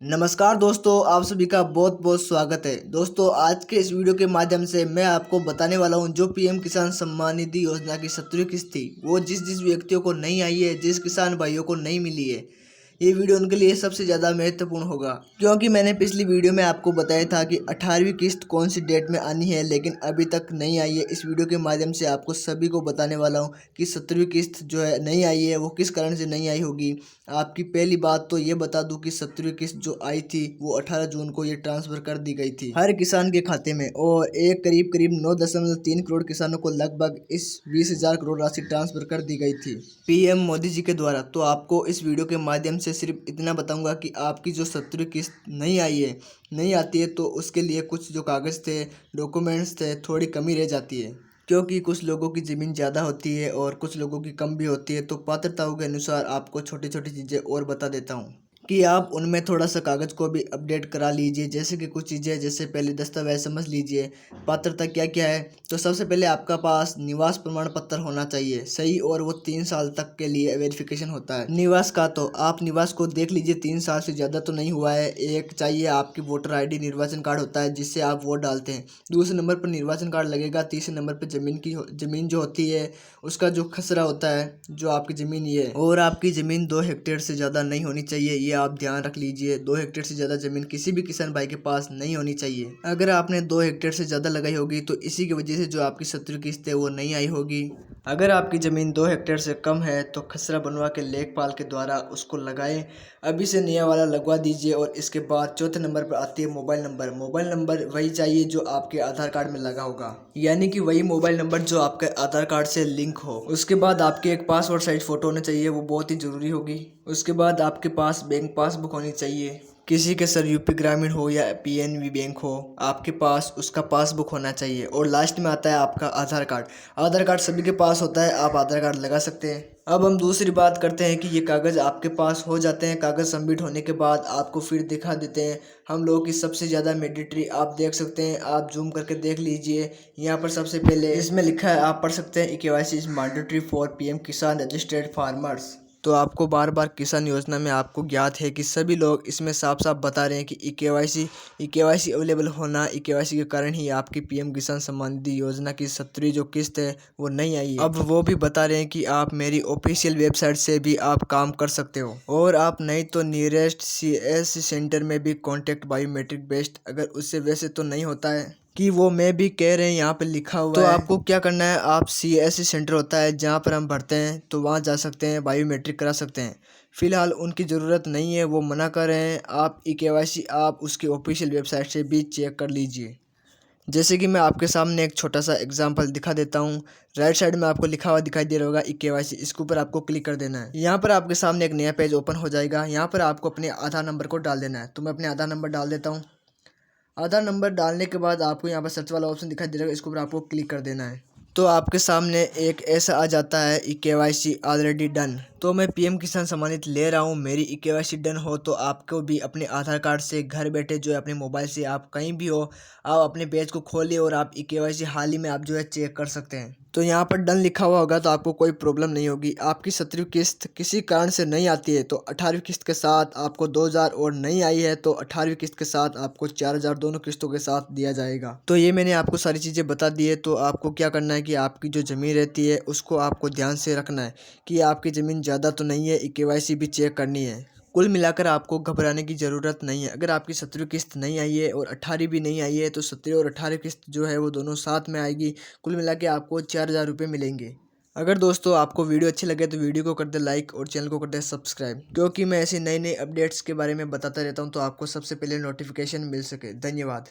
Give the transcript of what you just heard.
नमस्कार दोस्तों, आप सभी का बहुत बहुत स्वागत है। दोस्तों, आज के इस वीडियो के माध्यम से मैं आपको बताने वाला हूं जो पीएम किसान सम्मान निधि योजना की 17वीं किस्त थी वो जिस जिस व्यक्तियों को नहीं आई है, जिस किसान भाइयों को नहीं मिली है, ये वीडियो उनके लिए सबसे ज़्यादा महत्वपूर्ण होगा। क्योंकि मैंने पिछली वीडियो में आपको बताया था कि 18वीं किस्त कौन सी डेट में आनी है, लेकिन अभी तक नहीं आई है। इस वीडियो के माध्यम से आपको सभी को बताने वाला हूँ कि 17वीं किस्त जो है नहीं आई है, वो किस कारण से नहीं आई होगी। आपकी पहली बात तो ये बता दूं कि 17वीं किस्त जो आई थी वो 18 जून को ये ट्रांसफर कर दी गई थी हर किसान के खाते में, और एक करीब करीब 9.3 करोड़ किसानों को लगभग इस 20,000 करोड़ राशि ट्रांसफर कर दी गई थी पीएम मोदी जी के द्वारा। तो आपको इस वीडियो के माध्यम से सिर्फ इतना बताऊंगा कि आपकी जो 17वीं किस्त नहीं आई है, नहीं आती है, तो उसके लिए कुछ जो कागज़ थे, डॉक्यूमेंट्स थे, थोड़ी कमी रह जाती है। क्योंकि कुछ लोगों की ज़मीन ज़्यादा होती है और कुछ लोगों की कम भी होती है, तो पात्रताओं के अनुसार आपको छोटी छोटी चीज़ें और बता देता हूँ कि आप उनमें थोड़ा सा कागज़ को भी अपडेट करा लीजिए। जैसे कि कुछ चीज़ें, जैसे पहले दस्तावेज समझ लीजिए, पात्रता क्या क्या है। तो सबसे पहले आपका पास निवास प्रमाण पत्र होना चाहिए सही, और वो 3 साल तक के लिए वेरिफिकेशन होता है निवास का। तो आप निवास को देख लीजिए, 3 साल से ज़्यादा तो नहीं हुआ है। एक चाहिए आपकी वोटर ID, निर्वाचन कार्ड होता है जिससे आप वोट डालते हैं। दूसरे नंबर पर निर्वाचन कार्ड लगेगा। तीसरे नंबर पर ज़मीन जो होती है उसका जो खसरा होता है, जो आपकी ज़मीन ये है। और आपकी ज़मीन 2 हेक्टेयर से ज़्यादा नहीं होनी चाहिए, ये आप ध्यान रख लीजिए। 2 हेक्टेयर से ज़्यादा ज़मीन किसी भी किसान भाई के पास नहीं होनी चाहिए। अगर आपने 2 हेक्टेयर से ज़्यादा लगाई होगी तो इसी की वजह से जो आपकी 17वीं किस्त है वो नहीं आई होगी। अगर आपकी ज़मीन 2 हेक्टेयर से कम है तो खसरा बनवा के लेखपाल के द्वारा उसको लगाएं। अभी से नया वाला लगवा दीजिए। और इसके बाद चौथे नंबर पर आती है मोबाइल नंबर। मोबाइल नंबर वही चाहिए जो आपके आधार कार्ड में लगा होगा, यानी कि वही मोबाइल नंबर जो आपके आधार कार्ड से लिंक हो। उसके बाद आपके एक पासपोर्ट साइज फ़ोटो होना चाहिए, वो बहुत ही ज़रूरी होगी। उसके बाद आपके पास बैंक पासबुक होनी चाहिए। किसी के सर यूपी ग्रामीण हो या PNB बैंक हो, आपके पास उसका पासबुक होना चाहिए। और लास्ट में आता है आपका आधार कार्ड। आधार कार्ड सभी के पास होता है, आप आधार कार्ड लगा सकते हैं। अब हम दूसरी बात करते हैं कि ये कागज़ आपके पास हो जाते हैं। कागज़ सबमिट होने के बाद आपको फिर दिखा देते हैं हम लोगों की सबसे ज़्यादा मैंडेटरी। आप देख सकते हैं, आप जूम करके देख लीजिए। यहाँ पर सबसे पहले इसमें लिखा है, आप पढ़ सकते हैं, KYC is mandatory for PM किसान रजिस्टर्ड फार्मर्स। तो आपको बार बार किसान योजना में आपको ज्ञात है कि सभी लोग इसमें साफ साफ बता रहे हैं कि ई केवाईसी अवेलेबल होना, KYC के कारण ही आपकी PM किसान सम्मान निधि योजना की 17वीं जो किस्त है वो नहीं आई है। अब वो भी बता रहे हैं कि आप मेरी ऑफिशियल वेबसाइट से भी आप काम कर सकते हो, और आप नहीं तो नियरेस्ट CSC सेंटर में भी कॉन्टैक्ट बायोमेट्रिक बेस्ड, अगर उससे वैसे तो नहीं होता है कि वो मैं भी कह रहे हैं, यहाँ पे लिखा हुआ है। तो आपको क्या करना है, आप CSC सेंटर होता है जहाँ पर हम भरते हैं, तो वहाँ जा सकते हैं, बायोमेट्रिक करा सकते हैं। फिलहाल उनकी ज़रूरत नहीं है, वो मना कर रहे हैं। आप KYC आप उसकी ऑफिशियल वेबसाइट से भी चेक कर लीजिए। जैसे कि मैं आपके सामने एक छोटा सा एग्जांपल दिखा देता हूँ। राइट साइड में आपको लिखा हुआ दिखाई दे रहा होगा KYC, इसके ऊपर आपको क्लिक कर देना है। यहाँ पर आपके सामने एक नया पेज ओपन हो जाएगा। यहाँ पर आपको अपने आधार नंबर को डाल देना है। तो मैं अपने आधार नंबर डाल देता हूँ। आधार नंबर डालने के बाद आपको यहाँ पर सर्च वाला ऑप्शन दिखाई दे रहा है, इसके ऊपर आपको क्लिक कर देना है। तो आपके सामने एक ऐसा आ जाता है, KYC ऑलरेडी डन। तो मैं PM किसान सम्मान निधि ले रहा हूँ, मेरी KYC डन हो तो आपको भी अपने आधार कार्ड से घर बैठे जो है अपने मोबाइल से, आप कहीं भी हो, आप अपने पेज को खोलिए और आप KYC हाल ही में आप जो है चेक कर सकते हैं। तो यहाँ पर डन लिखा हुआ होगा तो आपको कोई प्रॉब्लम नहीं होगी। आपकी 17वीं किस्त किसी कारण से नहीं आती है तो 18वीं किस्त के साथ आपको 2,000, और नहीं आई है तो 18वीं किस्त के साथ आपको 4,000 दोनों किस्तों के साथ दिया जाएगा। तो ये मैंने आपको सारी चीज़ें बता दी है। तो आपको क्या करना है कि आपकी जो ज़मीन रहती है उसको आपको ध्यान से रखना है कि आपकी ज़मीन ज़्यादा तो नहीं है, KYC भी चेक करनी है। कुल मिलाकर आपको घबराने की ज़रूरत नहीं है। अगर आपकी 17वीं किस्त नहीं आई है और 18वीं भी नहीं आई है तो 17वीं और 18वीं किस्त जो है वो दोनों साथ में आएगी। कुल मिला के आपको 4,000 रुपये मिलेंगे। अगर दोस्तों आपको वीडियो अच्छी लगे तो वीडियो को कर दे लाइक और चैनल को कर दे सब्सक्राइब, क्योंकि मैं ऐसे नए नए अपडेट्स के बारे में बताता रहता हूँ तो आपको सबसे पहले नोटिफिकेशन मिल सके। धन्यवाद।